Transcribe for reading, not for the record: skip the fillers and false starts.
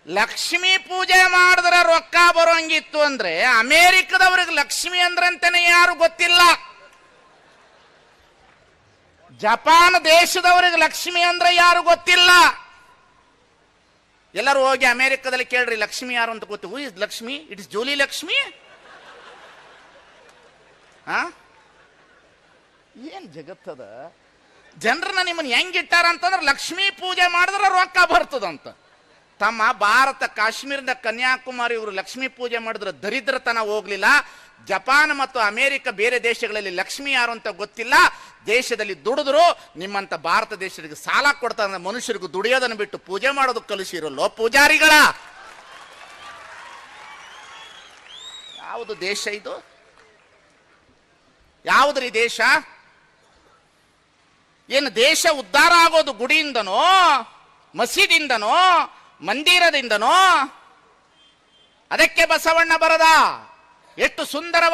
ಲಕ್ಷ್ಮೀ ಪೂಜೆ ಮಾಡಿದ್ರೆ ರೊಕ್ಕ ಬರೋಂಗಿತ್ತು ಅಂದ್ರೆ ಅಮೆರಿಕದವ್ರಿಗೆ ಲಕ್ಷ್ಮಿ ಅಂದ್ರಂತಾನೆ ಯಾರು ಗೊತ್ತಿಲ್ಲ. ಜಪಾನ್ ದೇಶದವರಿಗೆ ಲಕ್ಷ್ಮಿ ಅಂದ್ರೆ ಯಾರು ಗೊತ್ತಿಲ್ಲ. ಎಲ್ಲರೂ ಹೋಗಿ ಅಮೆರಿಕದಲ್ಲಿ ಕೇಳ್ರಿ ಲಕ್ಷ್ಮಿ ಯಾರು ಅಂತ ಗೊತ್ತು. Who is Lakshmi? It is Julie Lakshmi. ಏನ್ ಜಗತ್ತದ ಜನರನ್ನ ನಿಮ್ಮನ್ನ ಹೆಂಗಿಟ್ಟಾರ ಅಂತಂದ್ರೆ ಲಕ್ಷ್ಮೀ ಪೂಜೆ ಮಾಡಿದ್ರೆ ರೊಕ್ಕ ಬರ್ತದಂತ. ತಮ್ಮ ಭಾರತ ಕಾಶ್ಮೀರದ ಕನ್ಯಾಕುಮಾರಿ ಇವರು ಲಕ್ಷ್ಮೀ ಪೂಜೆ ಮಾಡಿದ್ರೆ ದರಿದ್ರತನ ಹೋಗ್ಲಿಲ್ಲ. ಜಪಾನ್ ಮತ್ತು ಅಮೆರಿಕ ಬೇರೆ ದೇಶಗಳಲ್ಲಿ ಲಕ್ಷ್ಮಿ ಯಾರು ಅಂತ ಗೊತ್ತಿಲ್ಲ. ದೇಶದಲ್ಲಿ ದುಡಿದ್ರು ನಿಮ್ಮಂತ ಭಾರತ ದೇಶಕ್ಕೆ ಸಾಲ ಕೊಡ್ತಾರೆ. ಮನುಷ್ಯರಿಗೂ ದುಡಿಯೋದನ್ನು ಬಿಟ್ಟು ಪೂಜೆ ಮಾಡೋದು ಕಲಿಸಿರಲ್ಲೋ ಪೂಜಾರಿಗಳ. ಯಾವುದು ದೇಶ ಇದು? ಯಾವುದ್ರಿ ದೇಶ? ಏನು ದೇಶ ಉದ್ಧಾರ ಆಗೋದು ಗುಡಿಯಿಂದನೋ, ಮಸೀದಿಯಿಂದನೋ, ಮಂದಿರದಿಂದನೋ? ಅದಕ್ಕೆ ಬಸವಣ್ಣ ಬರದ ಎಷ್ಟು ಸುಂದರ